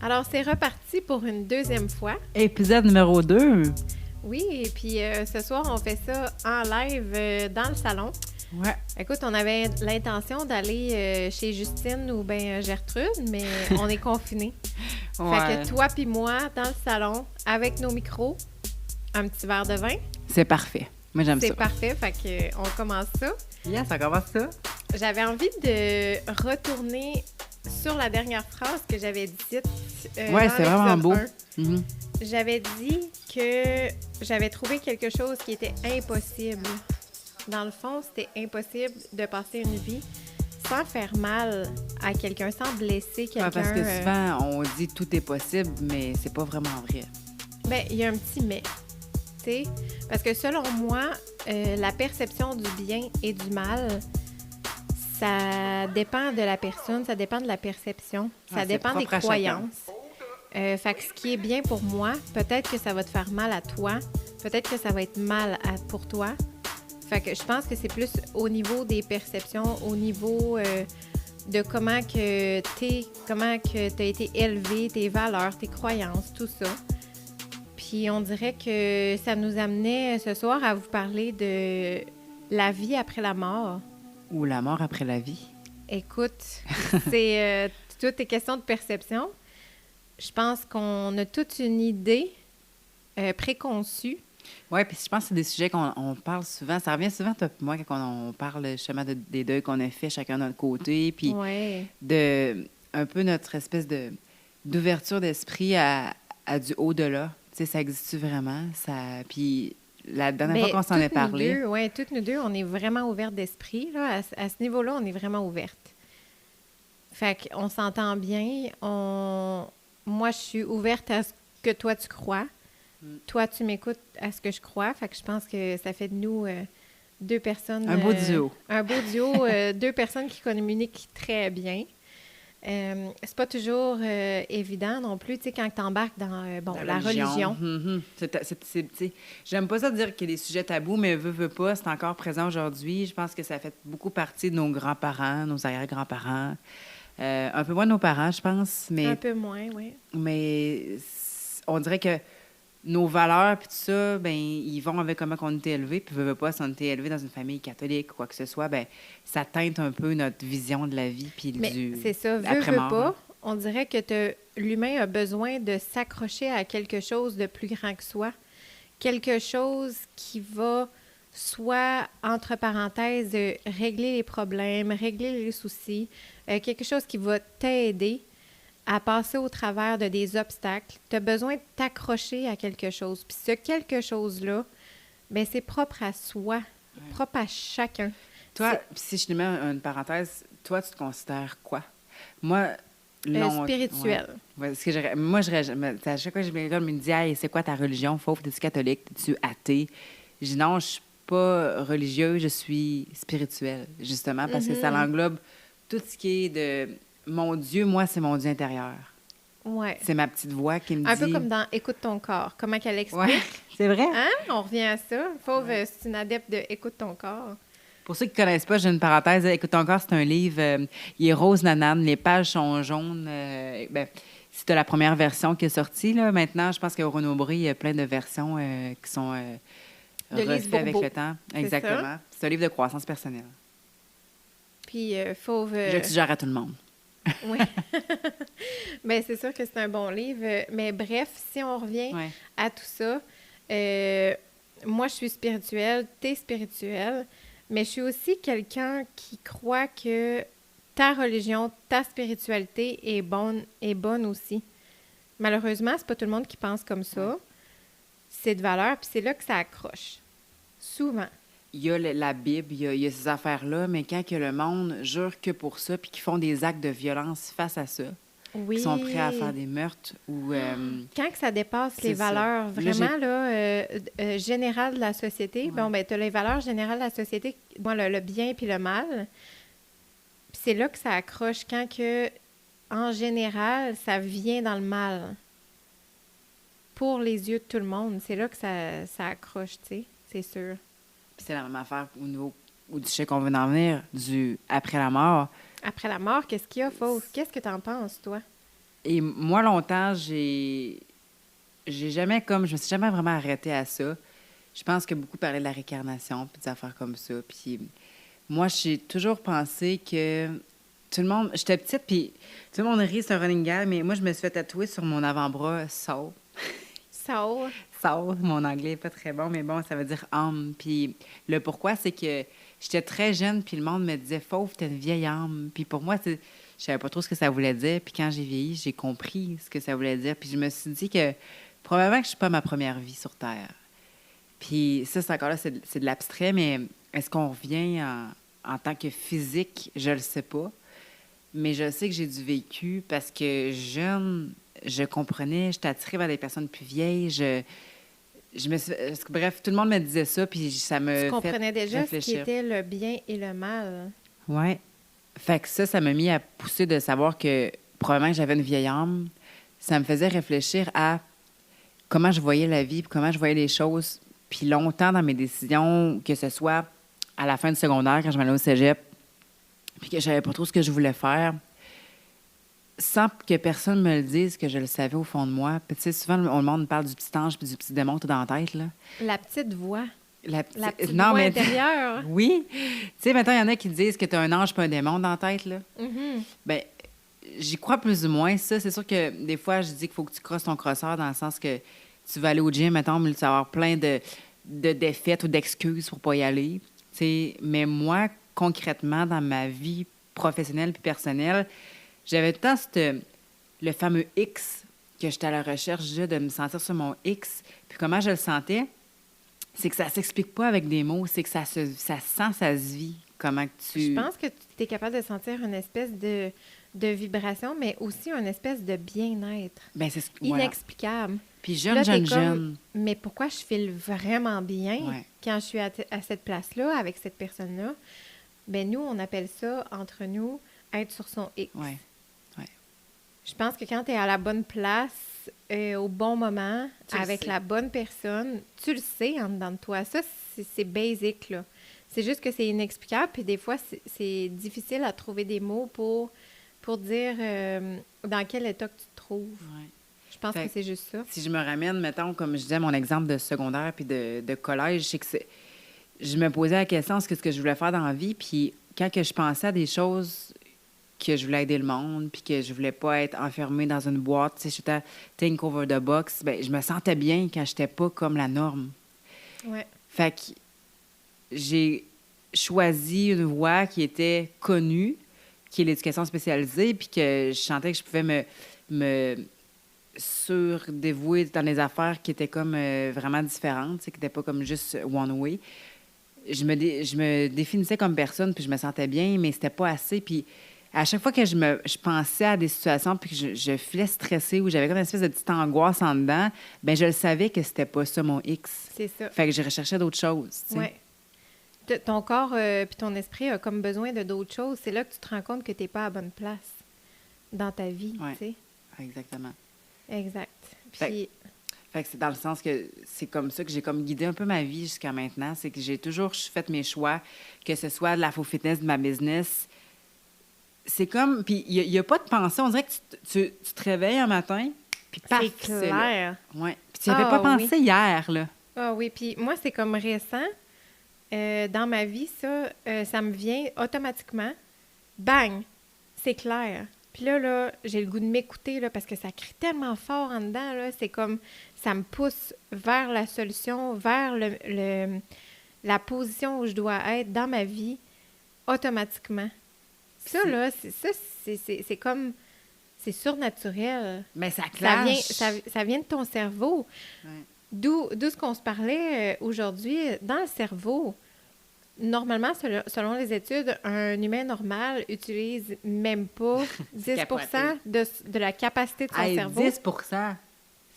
Alors, c'est reparti pour une deuxième fois. Épisode numéro 2. Oui, et puis ce soir, on fait ça en live dans le salon. Ouais. Écoute, on avait l'intention d'aller chez Justine ou bien Gertrude, mais on est confinés. Ouais. Fait que toi puis moi, dans le salon, avec nos micros, un petit verre de vin. C'est parfait. Moi, j'aime ça. C'est parfait, fait que on commence ça. Yes, ça commence ça. J'avais envie de retourner sur la dernière phrase que j'avais dite. Ouais, dans c'est vraiment l'épisode beau. 1. Mhm. J'avais dit que j'avais trouvé quelque chose qui était impossible. Dans le fond, c'était impossible de passer une vie sans faire mal à quelqu'un, sans blesser quelqu'un. Ouais, parce que souvent, on dit tout est possible, mais c'est pas vraiment vrai. Ben, il y a un petit mais, tu sais, parce que selon moi, la perception du bien et du mal, ça dépend de la personne, ça dépend de la perception, ça c'est dépend des propre à chacun. croyances. Fait que ce qui est bien pour moi, peut-être que ça va te faire mal à toi, peut-être que ça va être mal pour toi. Fait que je pense que c'est plus au niveau des perceptions, au niveau de comment que t'as été élevé, tes valeurs, tes croyances, tout ça. Puis on dirait que ça nous amenait ce soir à vous parler de la vie après la mort. Ou la mort après la vie. Écoute, c'est tout est question de perception. Je pense qu'on a toute une idée préconçue. Oui, puis je pense que c'est des sujets qu'on parle souvent. Ça revient souvent, toi et moi, quand on parle justement des deuils qu'on a fait chacun de notre côté, puis Ouais. de un peu notre espèce d'ouverture d'esprit à du au-delà. Tu sais, ça existe vraiment? Puis la dernière fois qu'on s'en est parlé... Oui, toutes nous deux, on est vraiment ouvertes d'esprit. Là. À ce niveau-là, on est vraiment ouvertes. Fait qu'on s'entend bien. Moi, je suis ouverte à ce que toi, tu crois. Toi, tu m'écoutes à ce que je crois. Fait que je pense que ça fait de nous deux personnes... Un beau duo. Un beau duo, deux personnes qui communiquent très bien. C'est pas toujours évident non plus, tu sais, quand tu embarques dans la religion. Mm-hmm. J'aime pas ça de dire qu'il y a des sujets tabous, mais veux pas, c'est encore présent aujourd'hui. Je pense que ça fait beaucoup partie de nos grands-parents, nos arrière-grands-parents. Un peu moins de nos parents, je pense. Mais, un peu moins, oui. Mais on dirait que nos valeurs puis tout ça, ben ils vont avec comment on était élevés. Puis veux pas, si on était élevés dans une famille catholique ou quoi que ce soit, ben ça teinte un peu notre vision de la vie puis mais c'est ça, veux pas, on dirait que l'humain a besoin de s'accrocher à quelque chose de plus grand que soi. Quelque chose qui va soit, entre parenthèses, régler les problèmes, régler les soucis, quelque chose qui va t'aider à passer au travers de des obstacles. Tu as besoin de t'accrocher à quelque chose. Puis ce quelque chose-là, bien, c'est propre à soi, propre à chacun. Toi, si je te mets une parenthèse, toi, tu te considères quoi? Moi, spirituel. Ouais. Parce que moi, à chaque fois que je vais à l'école, on me dit « Hey, c'est quoi ta religion? Fauve, t'es-tu catholique? T'es-tu athée? » Je dis « Non, je suis pas religieuse, je suis spirituelle. » Justement, parce que ça l'englobe tout ce qui est de... Mon Dieu, moi, c'est mon Dieu intérieur. Ouais. C'est ma petite voix qui me dit... Un peu comme dans « Écoute ton corps ». Comment qu'elle explique? Ouais, c'est vrai. Hein? On revient à ça. Fauve, c'est une adepte de « Écoute ton corps ». Pour ceux qui ne connaissent pas, j'ai une parenthèse. Écoute ton corps, c'est un livre. Il est rose nanane. Les pages sont jaunes. C'était la première version qui est sortie. Là. Maintenant, je pense qu'au Renaud Bré, il y a plein de versions qui sont refaites avec le temps. Exactement. C'est un livre de croissance personnelle. Puis, Fauve... Je le suggère à tout le monde. Oui. Bien, c'est sûr que c'est un bon livre. Mais bref, si on revient à tout ça, moi, je suis spirituelle, t'es spirituelle, mais je suis aussi quelqu'un qui croit que ta religion, ta spiritualité est bonne aussi. Malheureusement, c'est pas tout le monde qui pense comme ça. C'est de valeur, puis c'est là que ça accroche. Souvent. Il y a la Bible, il y a ces affaires-là, mais quand que le monde jure que pour ça, puis qu'ils font des actes de violence face à ça, qui sont prêts à faire des meurtres ou... Quand que ça dépasse les valeurs vraiment générales de la société, tu as les valeurs générales de la société, le bien puis le mal. Puis c'est là que ça accroche quand que, en général, ça vient dans le mal. Pour les yeux de tout le monde, c'est là que ça accroche, tu sais, c'est sûr. Puis c'est la même affaire au niveau du sujet qu'on veut en venir, du après la mort. Après la mort, qu'est-ce qu'il y a, Fauve? Qu'est-ce que tu en penses, toi? Et moi, longtemps, j'ai jamais comme... Je me suis jamais vraiment arrêtée à ça. Je pense que beaucoup parlaient de la réincarnation, puis des affaires comme ça. Puis moi, j'ai toujours pensé que tout le monde... J'étais petite, puis tout le monde rit, c'est un running gag, mais moi, je me suis fait tatouer sur mon avant-bras Soul. Soul. Soul, mon anglais n'est pas très bon, mais bon, ça veut dire âme. Puis le pourquoi, c'est que j'étais très jeune, puis le monde me disait « Fauve, t'es une vieille âme ». Puis pour moi, je savais pas trop ce que ça voulait dire. Puis quand j'ai vieilli, j'ai compris ce que ça voulait dire. Puis je me suis dit que probablement que je suis pas ma première vie sur Terre. Puis ça, c'est encore là, c'est de l'abstrait, mais est-ce qu'on revient en tant que physique? Je le sais pas. Mais je sais que j'ai du vécu parce que jeune, je comprenais, j'étais attirée vers des personnes plus vieilles. Je me suis, bref, tout le monde me disait ça, puis ça me Tu comprenais déjà réfléchir. ce qui était le bien et le mal. Oui. Fait que ça m'a mis à pousser de savoir que probablement que j'avais une vieille âme. Ça me faisait réfléchir à comment je voyais la vie, puis comment je voyais les choses. Puis longtemps dans mes décisions, que ce soit à la fin du secondaire, quand je m'allais au cégep, puis que je savais pas trop ce que je voulais faire, sans que personne me le dise, que je le savais au fond de moi. Puis tu sais, souvent, le monde me parle du petit ange puis du petit démon que t'as dans la tête, là. La petite voix. La petite voix intérieure. Oui. Tu sais, maintenant, il y en a qui disent que tu as un ange pas un démon dans la tête, là. Mm-hmm. Bien, j'y crois plus ou moins, ça. C'est sûr que des fois, je dis qu'il faut que tu crosses ton crosseur dans le sens que tu vas aller au gym, mettons, mais tu vas avoir plein de défaites ou d'excuses pour pas y aller. Tu sais, mais moi, concrètement, dans ma vie professionnelle puis personnelle, j'avais tout le temps le fameux X que j'étais à la recherche déjà de me sentir sur mon X. Puis comment je le sentais, c'est que ça s'explique pas avec des mots, c'est que ça se sent, ça se vit. Comment que tu... Je pense que tu es capable de sentir une espèce de vibration, mais aussi une espèce de bien-être. Ben, c'est inexplicable. Puis jeune, là, jeune. Mais pourquoi je file vraiment bien quand je suis à cette place-là, avec cette personne-là? Ben nous, on appelle ça, entre nous, être sur son X. Ouais. Je pense que quand tu es à la bonne place, au bon moment, avec la bonne personne, tu le sais en dedans de toi. Ça, c'est basic, là. C'est juste que c'est inexplicable, puis des fois, c'est difficile à trouver des mots pour dire dans quel état que tu te trouves. Ouais. Je pense que c'est juste ça. Si je me ramène, mettons, comme je disais, mon exemple de secondaire puis de collège, c'est que je me posais la question, ce que je voulais faire dans la vie, puis quand que je pensais à des choses que je voulais aider le monde, puis que je voulais pas être enfermée dans une boîte, tu sais, j'étais think over the box, bien, je me sentais bien quand j'étais pas comme la norme. Ouais. Fait que j'ai choisi une voie qui était connue, qui est l'éducation spécialisée, puis que je sentais que je pouvais me surdévouer dans des affaires qui étaient comme vraiment différentes, qui n'étaient pas comme juste one way. Je me définissais comme personne, puis je me sentais bien, mais c'était pas assez. Puis à chaque fois que je pensais à des situations, puis que je filais stressée, ou j'avais comme une espèce de petite angoisse en dedans, bien, je le savais que c'était pas ça, mon X. C'est ça. Fait que je recherchais d'autres choses, tu sais. Ouais. Ton corps puis ton esprit a comme besoin de d'autres choses. C'est là que tu te rends compte que tu n'es pas à la bonne place dans ta vie, tu sais. Exactement. Exact. Puis... Fait que c'est dans le sens que c'est comme ça que j'ai comme guidé un peu ma vie jusqu'à maintenant. C'est que j'ai toujours fait mes choix, que ce soit de la faux fitness, de ma business. C'est comme... Puis il n'y a pas de pensée. On dirait que tu te réveilles un matin, puis paf, c'est clair. Oui. Puis tu n'y avais pas pensé hier, là. Ah oui. Puis moi, c'est comme récent. Dans ma vie, ça me vient automatiquement. Bang! C'est clair. Puis là, j'ai le goût de m'écouter là, parce que ça crie tellement fort en dedans. Là, c'est comme, ça me pousse vers la solution, vers la position où je dois être dans ma vie, automatiquement. Ça, là, c'est comme, c'est surnaturel. Mais ça clash. Ça vient de ton cerveau. Ouais. D'où ce qu'on se parlait aujourd'hui. Dans le cerveau, normalement, selon les études, un humain normal utilise même pas 10 de la capacité de son cerveau. 10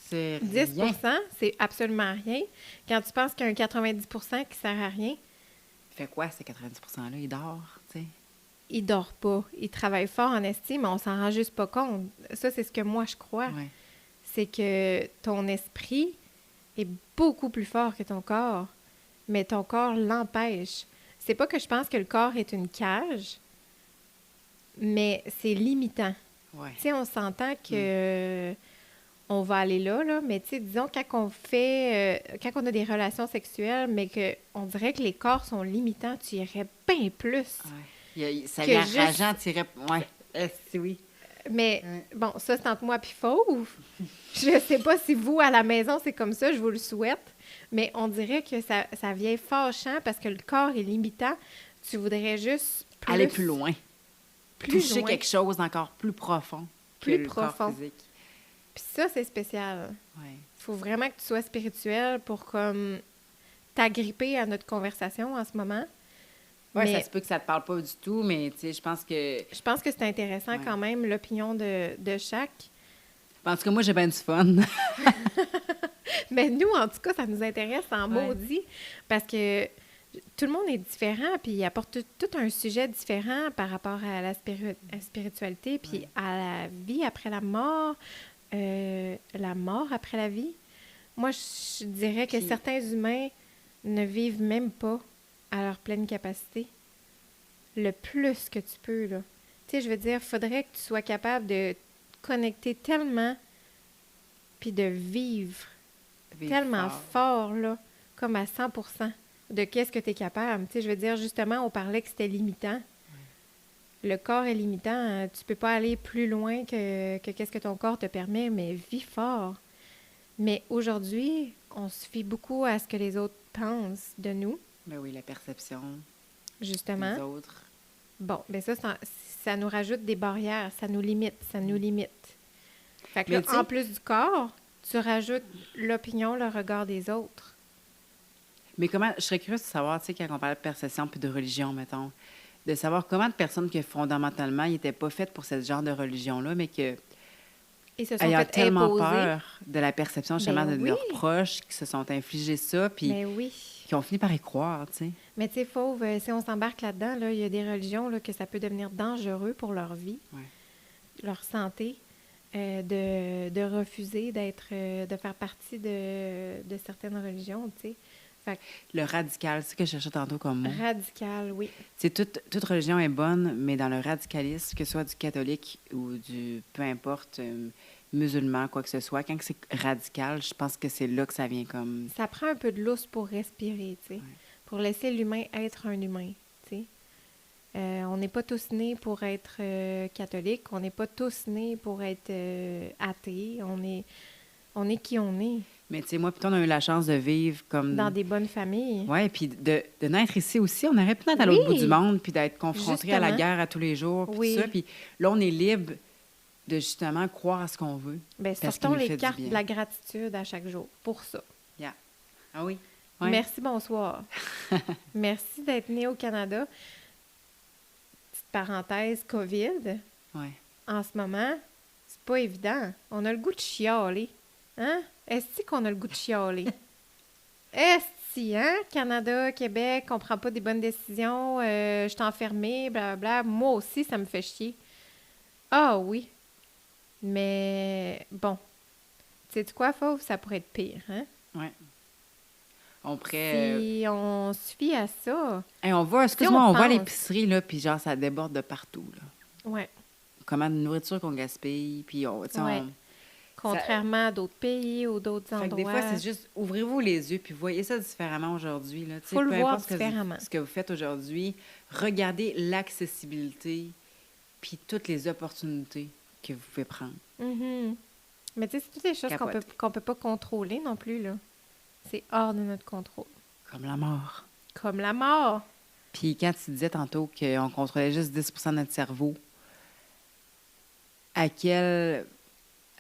c'est 10 rien. C'est absolument rien. Quand tu penses qu'il y a un 90 qui sert à rien. Il fait quoi, ces 90 %-là? Il dort, tu sais? Il dort pas. Il travaille fort en estime, mais on s'en rend juste pas compte. Ça, c'est ce que moi, je crois. Ouais. C'est que ton esprit est beaucoup plus fort que ton corps, mais ton corps l'empêche. C'est pas que je pense que le corps est une cage, mais c'est limitant. Ouais. Tu sais, on s'entend que on va aller là, mais tu sais, disons, quand on a des relations sexuelles, mais qu'on dirait que les corps sont limitants, tu irais bien plus Ça que vient juste... rageant, tu irais... Ouais. Oui. Mais bon, ça, c'est entre moi puis Fauve. Je sais pas si vous, à la maison, c'est comme ça, je vous le souhaite, mais on dirait que ça vient fâchant parce que le corps est limitant. Tu voudrais juste Aller plus loin. Toucher loin. quelque chose d'encore plus profond que le corps physique. Puis ça, c'est spécial. Ouais. Il faut vraiment que tu sois spirituel pour comme t'agripper à notre conversation en ce moment. Oui, mais ça se peut que ça te parle pas du tout, mais tu sais, je pense que c'est intéressant quand même, l'opinion de chaque. En tout cas, moi, j'ai bien du fun. Mais nous, en tout cas, ça nous intéresse en maudit parce que tout le monde est différent, puis il apporte tout un sujet différent par rapport à la spiritualité, puis à la vie après la mort après la vie. Moi, je dirais que certains humains ne vivent même pas à leur pleine capacité. Le plus que tu peux, là. Tu sais, je veux dire, il faudrait que tu sois capable de connecter tellement puis de vivre tellement fort, là, comme à 100% de qu'est-ce que tu es capable. Tu sais, je veux dire, justement, on parlait que c'était limitant. Le corps est limitant. Tu peux pas aller plus loin que qu'est-ce que ton corps te permet, mais vis fort. Mais aujourd'hui, on se fie beaucoup à ce que les autres pensent de nous. Ben oui, la perception justement. des autres. Bon, bien ça nous rajoute des barrières, ça nous limite. Fait que là, en plus du corps, tu rajoutes l'opinion, le regard des autres. Mais comment, je serais curieuse de savoir, tu sais, quand on parle de perception puis de religion, mettons, de savoir comment de personnes que fondamentalement, ils n'étaient pas faites pour ce genre de religion-là, mais que ils se sont ayant fait tellement imposer. Peur de la perception justement de leurs proches qui se sont infligés ça, puis qui ont fini par y croire, tu sais. Mais tu sais, Fauve, si on s'embarque là-dedans, là, il y a des religions là, que ça peut devenir dangereux pour leur vie, leur santé, de refuser de faire partie de certaines religions, tu sais. Le radical, c'est ce que je cherchais tantôt comme mot. Radical, oui. C'est toute religion est bonne, mais dans le radicalisme, que ce soit du catholique ou du, peu importe, musulman, quoi que ce soit, quand c'est radical, je pense que c'est là que ça vient comme... Ça prend un peu de lousse pour respirer, tu sais, pour laisser l'humain être un humain, tu sais. On n'est pas tous nés pour être catholiques, on n'est pas tous nés pour être athées, on est qui on est. Mais tu sais, moi, plutôt, on a eu la chance de vivre comme... Dans des bonnes familles. Oui, puis de naître ici aussi. On aurait pu naître à l'autre bout du monde, puis d'être confronté à la guerre à tous les jours, puis tout ça. Puis là, on est libre de justement croire à ce qu'on veut. Bien, sortons les cartes de la gratitude à chaque jour pour ça. Yeah. Ah oui? Ouais. Merci, bonsoir. Merci d'être né au Canada. Petite parenthèse, COVID. Oui. En ce moment, c'est pas évident. On a le goût de chialer. Hein? Est-ce qu'on a le goût de chialer? Est-ce, hein? Canada, Québec, on prend pas des bonnes décisions, je suis enfermée, blablabla. Moi aussi, ça me fait chier. Ah oui. Mais bon. Tu sais quoi, Fauve? Ça pourrait être pire, hein? Oui. On pourrait... Si on se fie à ça... Hey, on va, excuse-moi, on va à l'épicerie, là, puis genre, ça déborde de partout, là. Oui. Comment de nourriture qu'on gaspille, puis on... Contrairement à d'autres pays ou d'autres endroits. Des fois, c'est juste, ouvrez-vous les yeux puis voyez ça différemment aujourd'hui. Il faut le voir différemment. Ce que vous faites aujourd'hui, regardez l'accessibilité puis toutes les opportunités que vous pouvez prendre. Mm-hmm. Mais tu sais, c'est toutes les choses qu'on peut pas contrôler non plus, là. C'est hors de notre contrôle. Comme la mort. Comme la mort. Puis quand tu disais tantôt qu'on contrôlait juste 10 % de notre cerveau, à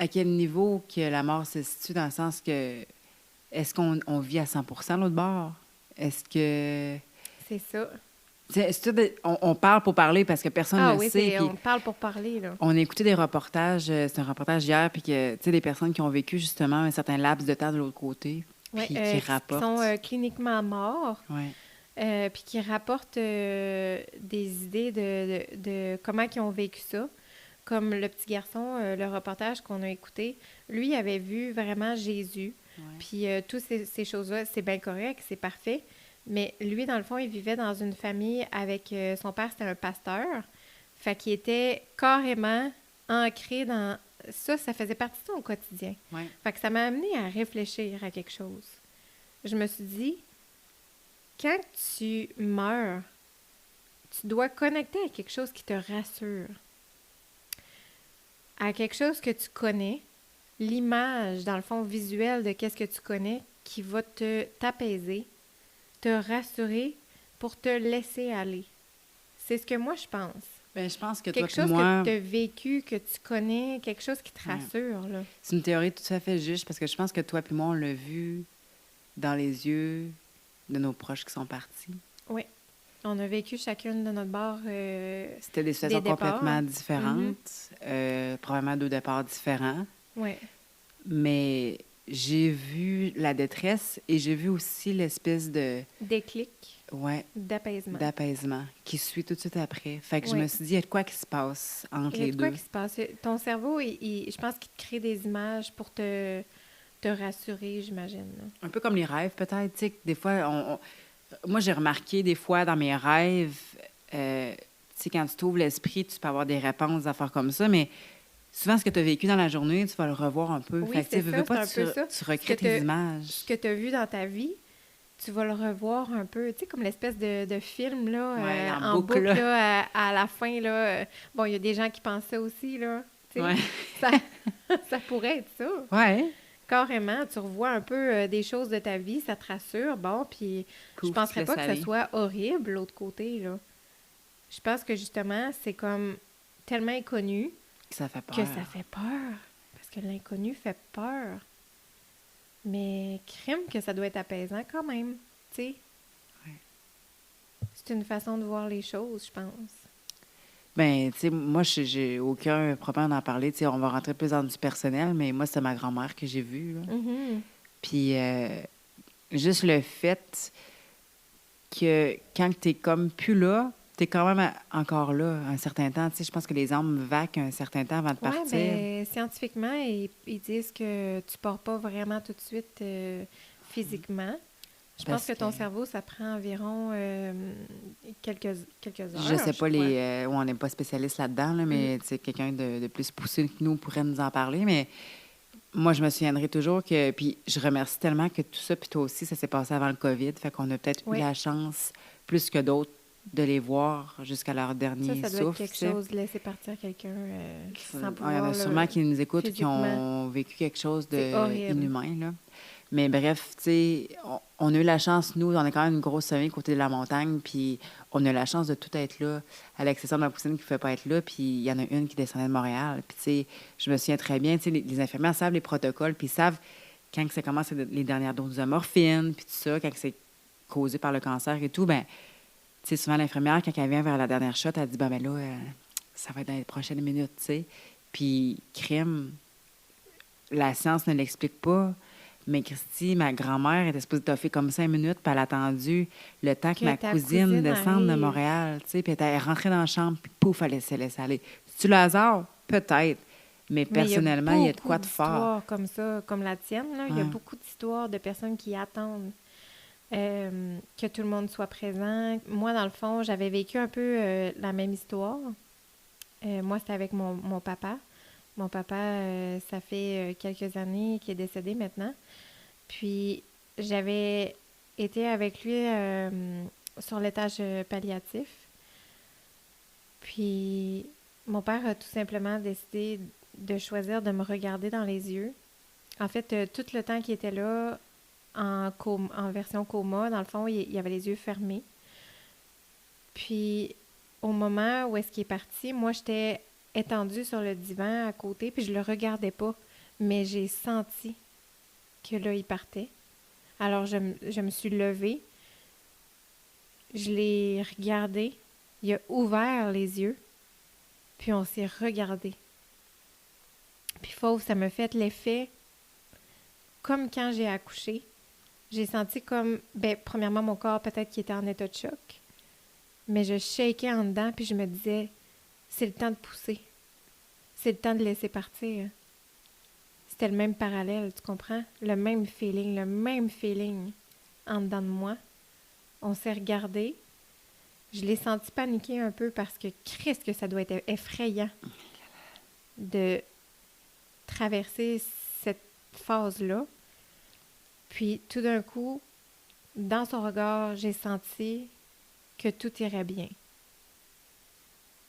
quel niveau que la mort se situe dans le sens que est-ce qu'on vit à 100% l'autre bord? Est-ce que... C'est ça. On parle pour parler parce que personne ne le sait. On parle pour parler, là. On a écouté des reportages, c'est un reportage hier, puis que, tu sais, des personnes qui ont vécu justement un certain laps de temps de l'autre côté, puis qui rapportent... Qui sont cliniquement morts. Oui. Puis qui rapportent des idées de comment ils ont vécu ça. Comme le petit garçon, le reportage qu'on a écouté, lui avait vu vraiment Jésus. Ouais. Puis toutes ces choses-là, c'est bien correct, c'est parfait. Mais lui, dans le fond, il vivait dans une famille avec... son père, c'était un pasteur. Fait qu'il était carrément ancré dans... Ça faisait partie de ton quotidien. Ouais. Fait que ça m'a amené à réfléchir à quelque chose. Je me suis dit, quand tu meurs, tu dois connecter à quelque chose qui te rassure, à quelque chose que tu connais, l'image, dans le fond, visuelle de qu'est-ce que tu connais qui va t'apaiser, te rassurer pour te laisser aller. C'est ce que moi, je pense. Ben, je pense que Quelque toi chose et moi... que tu as vécu, que tu connais, quelque chose qui te rassure, là. C'est une théorie tout à fait juste parce que je pense que toi et moi, on l'a vu dans les yeux de nos proches qui sont partis. Oui. On a vécu chacune de notre bord C'était des situations complètement différentes, probablement 2 départs différents. Oui. Mais j'ai vu la détresse et j'ai vu aussi l'espèce de... Déclic. Ouais. D'apaisement. Qui suit tout de suite après. Fait que je me suis dit, il y a de quoi qui se passe entre les deux. Il y a de quoi qui se passe. Ton cerveau, je pense qu'il te crée des images pour te rassurer, j'imagine. Un peu comme les rêves, peut-être. Tu sais, des fois, moi, j'ai remarqué des fois dans mes rêves, tu sais, quand tu t'ouvres l'esprit, tu peux avoir des réponses, des affaires comme ça, mais souvent, ce que tu as vécu dans la journée, tu vas le revoir un peu. Oui, fait que, c'est veux pas, c'est un peu ça. tu recrées tes images. Ce que tu as vu dans ta vie, tu vas le revoir un peu, tu sais, comme l'espèce de film, là, en boucle là, à la fin, là. Bon, il y a des gens qui pensent ça aussi, là. Tu sais, ça pourrait être ça. Ouais. Carrément, tu revois un peu des choses de ta vie, ça te rassure, bon, puis je penserais pas que ça soit horrible, l'autre côté, là. Je pense que, justement, c'est comme tellement inconnu que ça fait peur. Parce que l'inconnu fait peur. Mais crime que ça doit être apaisant quand même, tu sais. Ouais. C'est une façon de voir les choses, je pense. Ben, tu sais, moi, j'ai aucun problème d'en parler. Tu sais, on va rentrer plus dans du personnel, mais moi, c'est ma grand-mère que j'ai vue, là. Mm-hmm. Puis, juste le fait que quand t'es comme plus là, t'es quand même encore là un certain temps. Tu sais, je pense que les âmes vaquent un certain temps avant de partir. Ben, scientifiquement, ils disent que tu pars pas vraiment tout de suite physiquement. Je pense que ton cerveau, ça prend environ quelques heures. Je sais pas, on n'est pas spécialiste là-dedans, là, mais quelqu'un de plus poussé que nous pourrait nous en parler. Mais moi, je me souviendrai toujours que... Puis je remercie tellement que tout ça, puis toi aussi, ça s'est passé avant le COVID. Fait qu'on a peut-être eu la chance, plus que d'autres, de les voir jusqu'à leur dernier souffle. Ça doit être quelque chose, de laisser partir quelqu'un sans pouvoir... Il y en a sûrement qui nous écoutent qui ont vécu quelque chose d'inhumain, là. Mais bref, tu sais, on a eu la chance, nous, on a quand même une grosse famille côté de la montagne, puis on a eu la chance de tout être là, à l'exception de ma cousine qui ne fait pas être là, puis il y en a une qui descendait de Montréal. Puis, tu sais, je me souviens très bien, tu sais, les infirmières savent les protocoles, puis ils savent quand ça commence les dernières doses de morphine, puis tout ça, quand c'est causé par le cancer et tout, ben tu sais, souvent, l'infirmière, quand elle vient vers la dernière shot, elle dit, ben là, ça va être dans les prochaines minutes, tu sais. Puis, crime, la science ne l'explique pas, mais Christy, ma grand-mère, était supposée toffer comme 5 minutes, puis elle a attendu le temps que ma cousine descende de Montréal, tu sais, puis elle est rentrée dans la chambre, puis pouf, elle s'est laissée aller. C'est-tu le hasard? Peut-être. Mais personnellement, il y a de quoi de fort. Comme ça, comme la tienne, là. Il y a beaucoup d'histoires de personnes qui attendent que tout le monde soit présent. Moi, dans le fond, j'avais vécu un peu la même histoire. Moi, c'était avec mon papa. Mon papa, ça fait quelques années qu'il est décédé maintenant. Puis, j'avais été avec lui sur l'étage palliatif. Puis, mon père a tout simplement décidé de choisir de me regarder dans les yeux. En fait, tout le temps qu'il était là, en version coma, dans le fond, il avait les yeux fermés. Puis, au moment où est-ce qu'il est parti, moi, j'étais étendue sur le divan à côté, puis je le regardais pas. Mais j'ai senti que là, il partait. Alors, je me suis levée. Je l'ai regardé. Il a ouvert les yeux. Puis, on s'est regardé. Puis, fauve, ça me fait l'effet comme quand j'ai accouché. J'ai senti comme, premièrement, mon corps peut-être qui était en état de choc, mais je shakeais en dedans, puis je me disais, c'est le temps de pousser. C'est le temps de laisser partir. C'était le même parallèle, tu comprends? Le même feeling en dedans de moi. On s'est regardé. Je l'ai senti paniquer un peu parce que, Christ, que ça doit être effrayant. de traverser cette phase-là. Puis, tout d'un coup, dans son regard, j'ai senti que tout irait bien.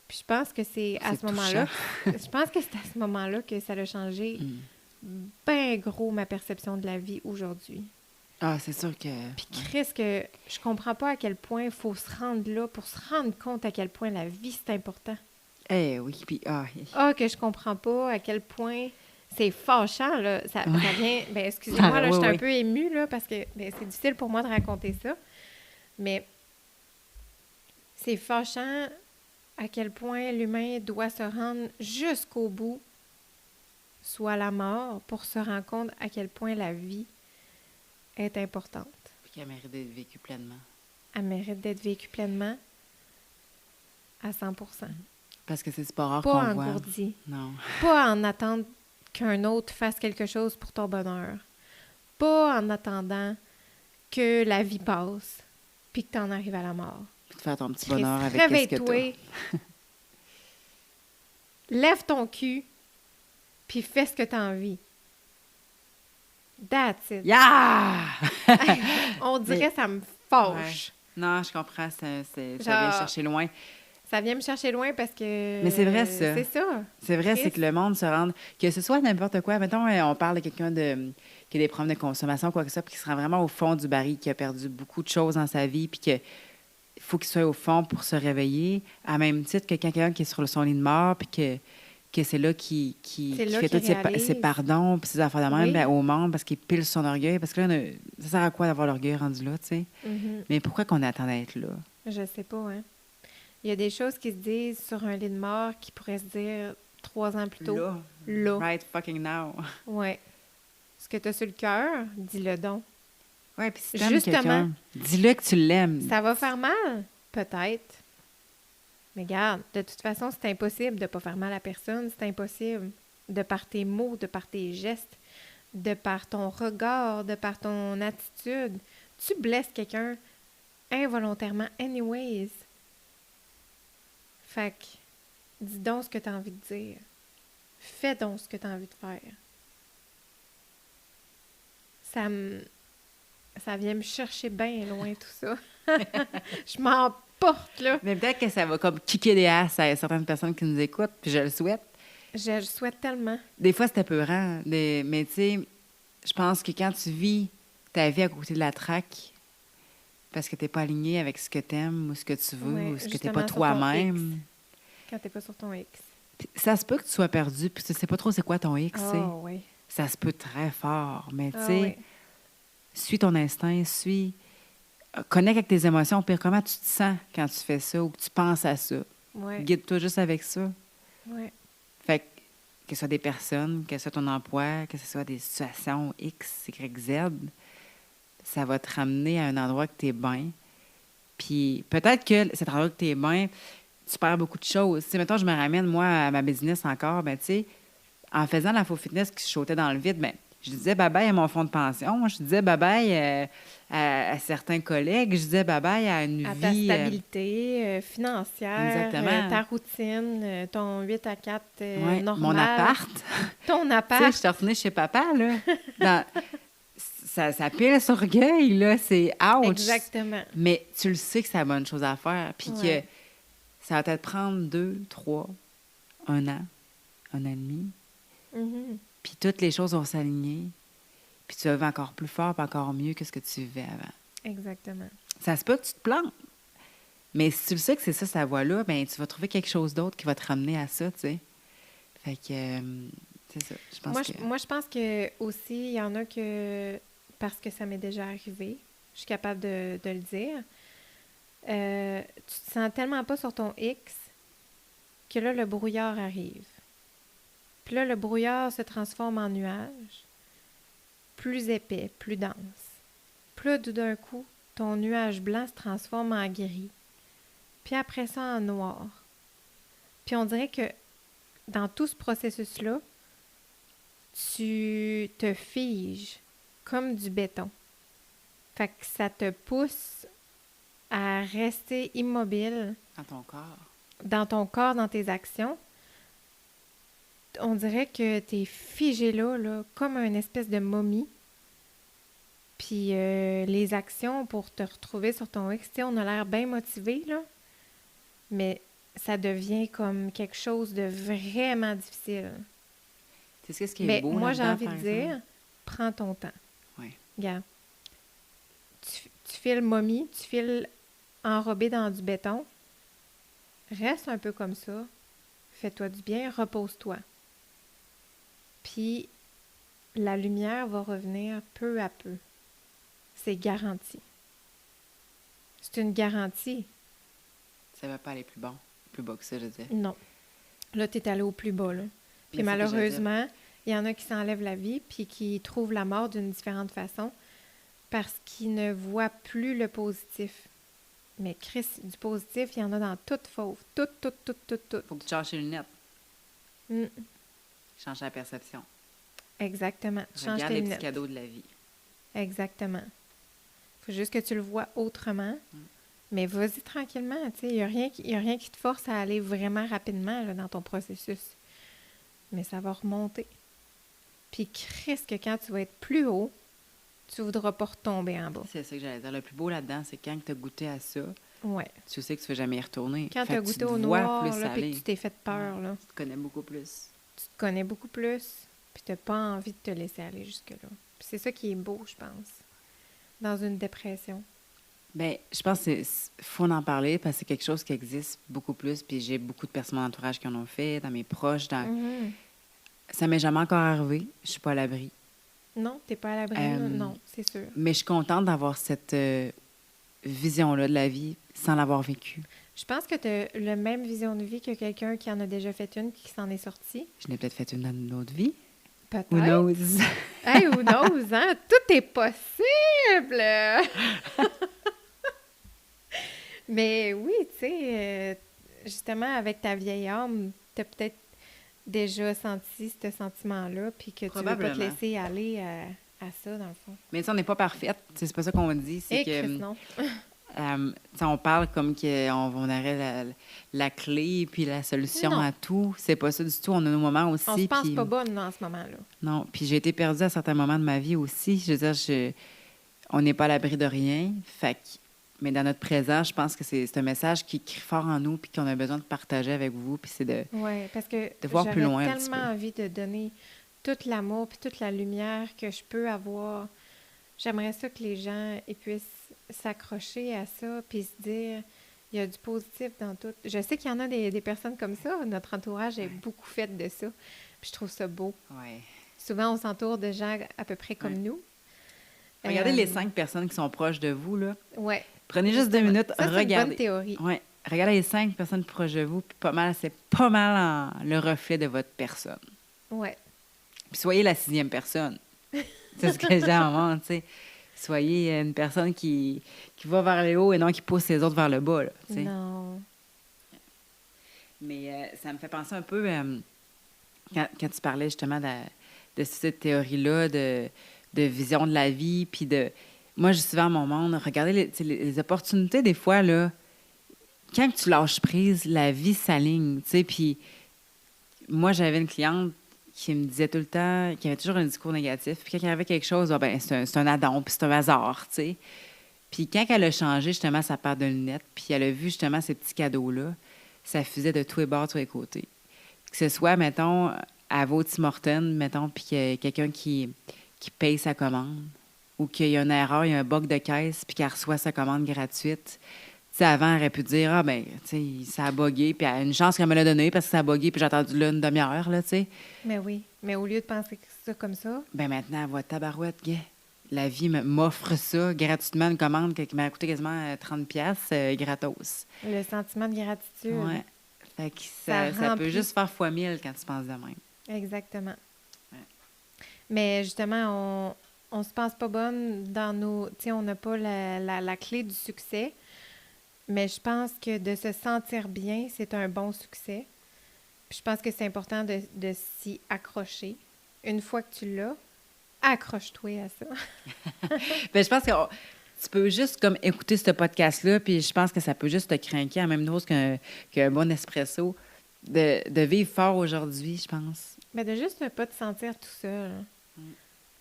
Puis, je pense que c'est à ce moment-là... Je pense que c'est à ce moment-là que ça a changé bien gros ma perception de la vie aujourd'hui. Ah, c'est sûr que... Puis Chris, que je comprends pas à quel point il faut se rendre là pour se rendre compte à quel point la vie, c'est important. Eh oui, puis... Que je comprends pas à quel point c'est fâchant, là. Ça vient... Ben, excusez-moi, là, je suis un peu émue, là, parce que c'est difficile pour moi de raconter ça. Mais c'est fâchant à quel point l'humain doit se rendre jusqu'au bout, soit la mort, pour se rendre compte à quel point la vie est importante. Puis qu'elle mérite d'être vécue pleinement. Elle mérite d'être vécue pleinement à 100%. Parce que c'est pas rare qu'on voit. Pas engourdi. Non. Pas en attendant qu'un autre fasse quelque chose pour ton bonheur. Pas en attendant que la vie passe puis que tu en arrives à la mort. Puis de faire ton petit bonheur avec ce que t'as. Lève ton cul puis fais ce que tu as envie. That's it. Yeah! On dirait que ça me fâche. Ouais. Non, je comprends. Ça vient chercher loin. Ça vient me chercher loin parce que... Mais c'est vrai, ça. C'est ça. C'est vrai, c'est que le monde se rende... Que ce soit n'importe quoi. Mettons, on parle de quelqu'un qui a des problèmes de consommation, quoi que ça, puis qui se rend vraiment au fond du baril, qui a perdu beaucoup de choses dans sa vie, puis qu'il faut qu'il soit au fond pour se réveiller, à même titre que quelqu'un qui est sur son lit de mort, puis que c'est là qui fait tous ses pardons, puis ses affaires de même au monde, parce qu'il pile son orgueil. Parce que là, ça sert à quoi d'avoir l'orgueil rendu là, tu sais? Mm-hmm. Mais pourquoi qu'on attend d'être là? Je sais pas, hein. Il y a des choses qui se disent sur un lit de mort qui pourraient se dire 3 ans plus tôt. Là. Right fucking now. Ouais. Ce que tu as sur le cœur, dis-le donc. Ouais, puis si t'aimes quelqu'un, dis-le que tu l'aimes. Ça va faire mal? Peut-être. Mais regarde, de toute façon, c'est impossible de ne pas faire mal à personne. C'est impossible. De par tes mots, de par tes gestes, de par ton regard, de par ton attitude. Tu blesses quelqu'un involontairement anyways. Fait que, dis donc ce que tu as envie de dire. Fais donc ce que tu as envie de faire. Ça vient me chercher bien loin, tout ça. Je m'emporte, là. Mais peut-être que ça va comme kicker des asses à certaines personnes qui nous écoutent, puis je le souhaite. Je le souhaite tellement. Des fois, c'est épeurant. Mais tu sais, je pense que quand tu vis ta vie à côté de la traque, parce que tu n'es pas aligné avec ce que tu aimes ou ce que tu veux, ou ce que tu n'es pas toi-même. Quand tu n'es pas sur ton X. Ça se peut que tu sois perdu, puis tu ne sais pas trop c'est quoi ton X. Oui. Ça se peut très fort, mais tu sais, suis ton instinct, connecte avec tes émotions. Puis comment tu te sens quand tu fais ça ou que tu penses à ça. Ouais. Guide-toi juste avec ça. Ouais. Fait que ce soit des personnes, que ce soit ton emploi, que ce soit des situations X, Y, Z, ça va te ramener à un endroit que tu es bien. Puis peut-être que cet endroit que tu es bien, tu perds beaucoup de choses. Tu sais, mettons, je me ramène, moi, à ma business encore, ben tu sais, en faisant la faux fitness qui se sautait dans le vide, ben je disais bye-bye à mon fonds de pension, je disais bye-bye à certains collègues, je disais bye-bye à une vie... À ta stabilité financière, ta routine, ton 8 à 4 normal. Mon appart. Ton appart. Tu sais, je suis retournée chez papa, là. Ça pile sur orgueil, là, c'est ouch. Exactement. Mais tu le sais que c'est la bonne chose à faire, puis que ça va peut-être prendre 2, 3, 1 an, 1 an et demi. Mm-hmm. Puis toutes les choses vont s'aligner. Puis tu vas vivre encore plus fort, puis encore mieux que ce que tu vivais avant. Exactement. Ça se peut que tu te plantes. Mais si tu le sais que c'est ça, sa voie-là, bien, tu vas trouver quelque chose d'autre qui va te ramener à ça, tu sais. Fait que, c'est ça. Je pense moi, je pense que aussi, il y en a que, parce que ça m'est déjà arrivé, je suis capable de le dire, tu te sens tellement pas sur ton X que là, le brouillard arrive. Puis là, le brouillard se transforme en nuage, plus épais, plus dense. Puis là, tout d'un coup, ton nuage blanc se transforme en gris. Puis après ça, en noir. Puis on dirait que dans tout ce processus-là, tu te figes comme du béton. Fait que ça te pousse à rester immobile. Dans ton corps. Dans ton corps, dans tes actions. on dirait que t'es figé là, comme une espèce de momie. Puis les actions pour te retrouver sur ton X, tu sais, on a l'air bien motivé, là, mais ça devient comme quelque chose de vraiment difficile. Tu sais ce qui est Mais beau moi, j'ai là-dedans, envie par de dire, exemple? prends ton temps. Oui. Regarde, tu files momie, tu files enrobé dans du béton. Reste un peu comme ça. Fais-toi du bien, repose-toi. Puis, la lumière va revenir peu à peu. C'est garanti. C'est une garantie. Ça va pas aller plus bas que ça, je veux dire. Non. Là, tu es allé au plus bas, là. Puis Mais c'est que j'allais dire. malheureusement, il y en a qui s'enlèvent la vie puis qui trouvent la mort d'une différente façon parce qu'ils ne voient plus le positif. Mais Chris, du positif, il y en a dans toute fauve. Tout. Faut que tu changes les lunettes. Mm, Change la perception. exactement. Change Regarde tes les petits lunettes. cadeaux de la vie. Exactement. Faut juste que tu le vois autrement. Mais vas-y tranquillement, tu sais. Il n'y a rien qui te force à aller vraiment rapidement là, dans ton processus. Mais ça va remonter. Puis Chris, que quand tu vas être plus haut, tu voudras pas retomber en bas. C'est ça que j'allais dire. Le plus beau là-dedans, c'est quand tu as goûté à ça, Ouais. tu sais que tu ne vas jamais y retourner. Quand tu as Fait que goûté tu te au vois noir, plus là, puis aller. que tu t'es fait peur, là, Tu te connais beaucoup plus. tu te connais beaucoup plus, puis tu n'as pas envie de te laisser aller jusque-là. Puis c'est ça qui est beau, je pense, dans une dépression. Bien, je pense qu'il faut en parler parce que c'est quelque chose qui existe beaucoup plus. Puis j'ai beaucoup de personnes dans mon entourage qui en ont fait, dans mes proches. Mhm. Ça m'est jamais encore arrivé. Je suis pas à l'abri. Non, t'es pas à l'abri, là? Non, c'est sûr. Mais je suis contente d'avoir cette vision-là de la vie sans l'avoir vécue. Je pense que tu as la même vision de vie que quelqu'un qui en a déjà fait une qui s'en est sorti. Je n'ai peut-être fait une dans une autre vie. Peut-être. Who knows? Hey, who knows, hein? Tout est possible! Mais oui, tu sais, justement, avec ta vieille âme, tu as peut-être déjà senti ce sentiment-là, puis que tu veux pas te Probablement. laisser aller à ça, dans le fond. Mais ça, on n'est pas parfaite. C'est pas ça qu'on dit. C'est Et que Chris, non. on parle comme qu'on aurait la clé puis la solution Non. à tout. C'est pas ça du tout. On a nos moments aussi. On se pense puis- pas bonne là, en ce moment-là. Non. Puis j'ai été perdue à certains moments de ma vie aussi. Je veux dire, on n'est pas à l'abri de rien. Mais dans notre présent, je pense que c'est un message qui crie fort en nous puis qu'on a besoin de partager avec vous. Puis c'est de... Oui, parce que De voir plus loin un petit tellement peu. envie de donner tout l'amour puis toute la lumière que je peux avoir. J'aimerais ça que les gens ils puissent s'accrocher à ça puis se dire il y a du positif dans tout. Je sais qu'il y en a des personnes comme ça. Notre entourage est beaucoup fait de ça. Puis je trouve ça beau. Ouais. Souvent, on s'entoure de gens à peu près comme Ouais. nous. Regardez les 5 personnes qui sont proches de vous, là. Ouais. Prenez juste 2 minutes, Ça, c'est une bonne regardez. théorie. Ouais. Regardez les 5 personnes proches de vous, puis c'est pas mal le reflet de votre personne. Ouais. Puis soyez la 6e personne. C'est ce que j'ai en mente, tu sais. Soyez une personne qui va vers le haut et non qui pousse les autres vers le bas, là, tu sais. Non. Mais ça me fait penser un peu, quand tu parlais justement de cette théorie-là, de vision de la vie, puis de... Moi, je dis souvent à mon monde, regardez les opportunités, des fois, là, quand tu lâches prise, la vie s'aligne, tu sais, puis moi, j'avais une cliente qui me disait tout le temps, qui avait toujours un discours négatif, puis quand il y avait quelque chose, ah, ben, c'est un addon, puis c'est un hasard, tu sais. Puis quand elle a changé, justement, sa paire de lunettes, puis elle a vu, justement, ces petits cadeaux-là, ça fusait de tous les bords, de tous les côtés. Que ce soit, mettons, à vos Tim Hortons, mettons, puis qu'il y a quelqu'un qui paye sa commande, ou qu'il y a une erreur, il y a un bug de caisse, puis qu'elle reçoit sa commande gratuite. Tu sais, avant, elle aurait pu dire, ah, ben, tu sais, ça a bugué, puis elle a une chance qu'elle me l'a donné parce que ça a bugué, puis j'ai attendu là une demi-heure, là, tu sais. Mais oui. Mais au lieu de penser ça comme ça, Ben maintenant, elle voit tabarouette, gars. La vie m'offre ça gratuitement, une commande qui m'a coûté quasiment 30$ gratos. le sentiment de gratitude. Ouais. Fait que Ça ça peut remplit. juste faire fois 1000 quand tu penses de même. Exactement. Ouais. Mais justement, on se pense pas bonne dans nos... Tu sais, on n'a pas la clé du succès. Mais je pense que de se sentir bien, c'est un bon succès. Puis je pense que c'est important de s'y accrocher. Une fois que tu l'as, accroche-toi à ça. Ben, je pense que tu peux juste comme écouter ce podcast-là, puis je pense que ça peut juste te craquer à la même dose qu'un bon espresso. De vivre fort aujourd'hui, je pense. Mais de juste ne pas te sentir tout seul.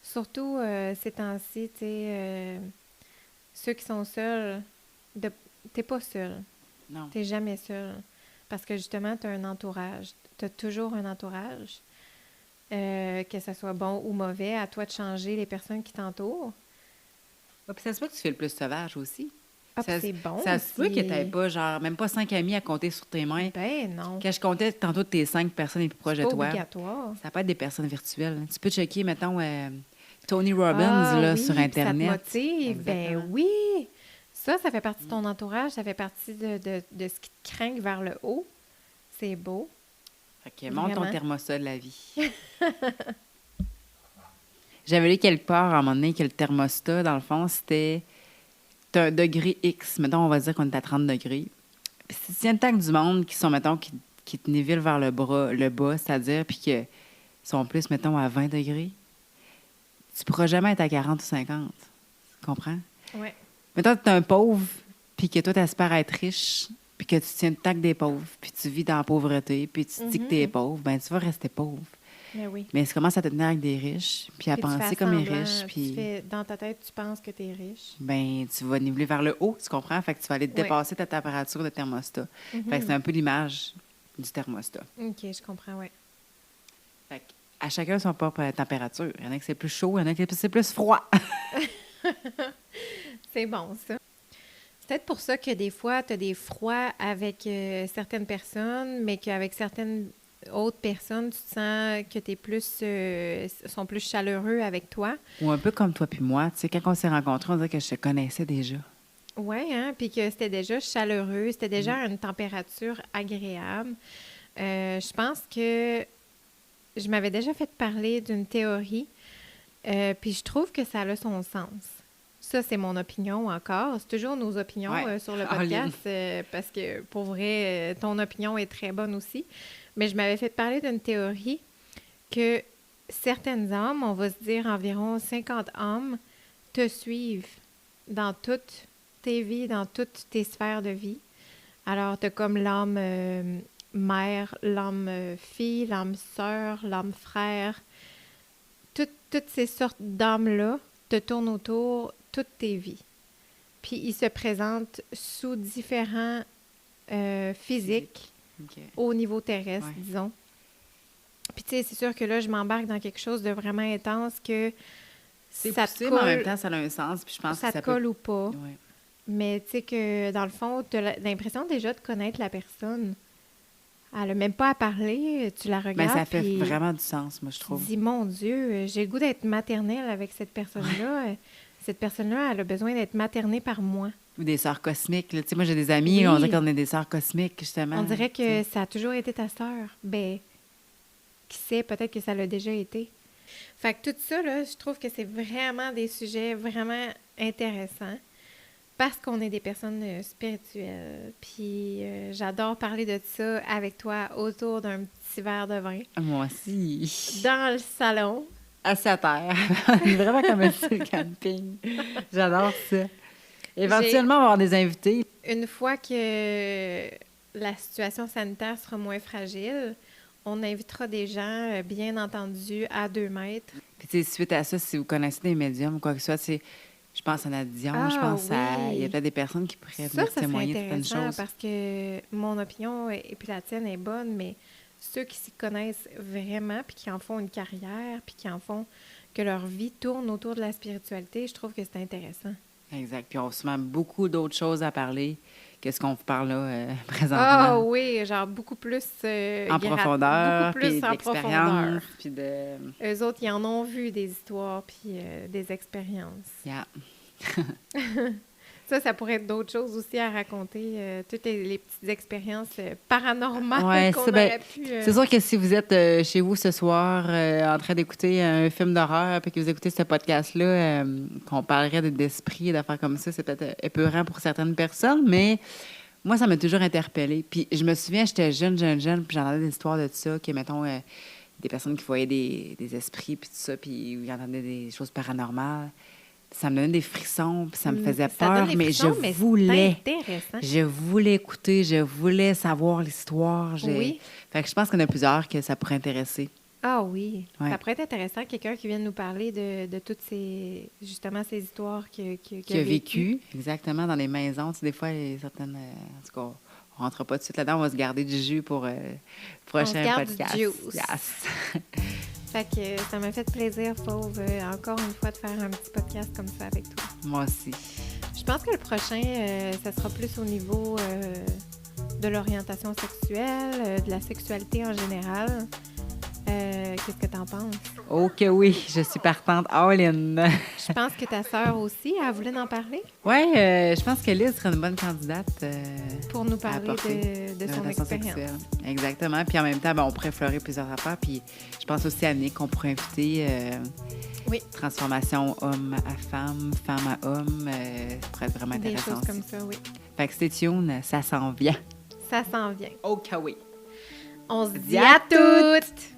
Surtout ces temps-ci, tu sais, ceux qui sont seuls, t'es pas seul. Non. T'es jamais seul. Parce que justement, t'as un entourage. T'as toujours un entourage. Que ce soit bon ou mauvais, à toi de changer les personnes qui t'entourent. Ouais, puis ça se peut que tu fais le plus sauvage aussi. Ah, puis c'est bon Ça se peut aussi. que tu n'aies pas, genre, même pas 5 amis à compter sur tes mains. Ben non. Quand je comptais tantôt de tes 5 personnes les plus proches de C'est pas toi, obligatoire. ça peut être des personnes virtuelles. Tu peux checker, mettons, Tony Robbins là, oui, sur Internet. Ça te motive. Ben Exactement. oui. Ça fait partie de ton entourage. Ça fait partie de ce qui te craint vers le haut. C'est beau. Fait que monte ton Vraiment. thermostat de la vie. J'avais lu quelque part à un moment donné que le thermostat, dans le fond, c'était un degré X. Mettons, on va dire qu'on est à 30 degrés. Puis si tu tant que du monde qui sont, mettons, qui te nivellent vers le bas, c'est-à-dire, puis qu'ils sont plus, mettons, à 20 degrés, tu ne pourras jamais être à 40 ou 50. Tu comprends? Oui. Mettons que tu es un pauvre, puis que toi, tu espères être riche, puis que tu tiens le tac des pauvres, puis tu vis dans la pauvreté, puis tu te dis que tu es pauvre, bien, tu vas rester pauvre. Ben oui. Mais tu commences à te tenir avec des riches, puis à Puis tu penser fais comme les semblant, riches, puis dans ta tête, tu penses que tu es riche. ben tu vas niveler vers le haut, tu comprends? Fait que tu vas aller Ouais. dépasser ta température de thermostat. Fait que c'est un peu l'image du thermostat. OK, je comprends, oui. Fait que à chacun son propre température. Il y en a qui c'est plus chaud, il y en a qui c'est plus froid. C'est bon, ça. C'est peut-être pour ça que des fois, tu as des froids avec certaines personnes, mais qu'avec certaines autres personnes, tu te sens que t'es plus, sont plus chaleureux avec toi. Ou un peu comme toi puis moi. Tu sais, quand on s'est rencontrés, on dirait que je te connaissais déjà. Oui, hein? Puis que c'était déjà chaleureux, c'était déjà une température agréable. Je pense que je m'avais déjà fait parler d'une théorie, puis je trouve que ça a son sens. Ça, c'est mon opinion encore. C'est toujours nos opinions Ouais. sur le All in. podcast, parce que pour vrai, ton opinion est très bonne aussi. Mais je m'avais fait parler d'une théorie que certaines âmes, on va se dire environ 50 âmes, te suivent dans toutes tes vies, dans toutes tes sphères de vie. Alors, tu as comme l'âme mère, l'âme fille, l'âme sœur, l'âme frère. Toutes ces sortes d'âmes-là te tournent autour toutes tes vies. Puis, ils se présentent sous différents physiques OK. au niveau terrestre, Ouais. disons. Puis, tu sais, c'est sûr que là, je m'embarque dans quelque chose de vraiment intense que C'est ça poussé, te mais en colle, même temps, ça a un sens. Puis je pense ça que te ça colle peut... ou pas. Ouais. Mais tu sais que, dans le fond, tu as l'impression déjà de connaître la personne. Elle n'a même pas à parler, tu la regardes, Mais ça fait puis vraiment du sens, moi, je tu te trouve. dis, mon Dieu, j'ai le goût d'être maternelle avec cette personne-là. Cette personne-là, elle a besoin d'être maternée par moi. Ou des sœurs cosmiques. Là. Tu sais, moi, j'ai des amis, Oui. on dirait qu'on est des sœurs cosmiques, justement. On dirait tu sais. que ça a toujours été ta sœur. Ben, qui sait, peut-être que ça l'a déjà été. Fait que tout ça, là, je trouve que c'est vraiment des sujets vraiment intéressants parce qu'on est des personnes spirituelles. Puis j'adore parler de ça avec toi autour d'un petit verre de vin Moi aussi. dans le salon. Assis à terre. On est vraiment comme un style camping. J'adore ça. Éventuellement, on va avoir des invités. Une fois que la situation sanitaire sera moins fragile, on invitera des gens, bien entendu, à 2 mètres. Puis, tu sais, suite à ça, si vous connaissez des médiums ou quoi que ce soit, tu sais, je pense à Nadia Dion, Ah, je pense oui. il y a peut-être des personnes qui pourraient Ça venir serait témoigner de certaines intéressant choses. parce que mon opinion et puis la tienne est bonne, mais ceux qui s'y connaissent vraiment puis qui en font une carrière puis qui en font que leur vie tourne autour de la spiritualité, je trouve que c'est intéressant. Exact. Puis, on a souvent beaucoup d'autres choses à parler que ce qu'on vous parle là présentement. Ah oui, genre beaucoup plus En profondeur, beaucoup puis plus en d'expérience, profondeur. puis de... Eux autres, ils en ont vu des histoires puis des expériences. Yeah. Ça pourrait être d'autres choses aussi à raconter, toutes les petites expériences paranormales Ouais, qu'on ça, ben, aurait pu... C'est sûr que si vous êtes chez vous ce soir en train d'écouter un film d'horreur puis que vous écoutez ce podcast-là, qu'on parlerait d'esprit et d'affaires comme ça, c'est peut-être épeurant pour certaines personnes, mais moi, ça m'a toujours interpellée. Puis je me souviens, j'étais jeune, puis j'entendais des histoires de ça, que, mettons, des personnes qui voyaient des esprits puis tout ça, puis où ils entendaient des choses paranormales. Ça me donnait des frissons, puis ça me faisait Ça donne peur, des mais frissons, je mais voulais. c'est intéressant. Je voulais écouter, je voulais savoir l'histoire. Oui. Fait que je pense qu'il y en a plusieurs que ça pourrait intéresser. Ah oui, Ouais. ça pourrait être intéressant, quelqu'un qui vienne nous parler de toutes ces, justement, ces histoires qu'il Qui a vécu, exactement, dans les maisons. Tu sais, des fois, il y a certaines... en tout cas, on ne rentre pas tout de suite là-dedans. On va se garder du jus pour le On se prochain garde podcast. du juice. Yes. Fait que ça m'a fait plaisir, Fauve, encore une fois, de faire un petit podcast comme ça avec toi. Moi aussi. Je pense que le prochain, ça sera plus au niveau de l'orientation sexuelle, de la sexualité en général. Qu'est-ce que tu en penses? Oh que oui, je suis partante all-in. Je pense que ta sœur aussi, elle voulait en parler Oui, je pense que Liz serait une bonne candidate pour nous à parler apporter de son l'orientation expérience. sexuelle. Exactement. Puis en même temps, on pourrait fleurir plusieurs affaires. Puis je pense aussi à Nick qu'on pourrait inviter. Oui. Transformation homme à femme, femme à homme. Ça pourrait être vraiment Des intéressant choses aussi. comme ça, oui. Fait que stay tuned, ça s'en vient. Ça s'en vient. Oh que oui. On se dit à toutes!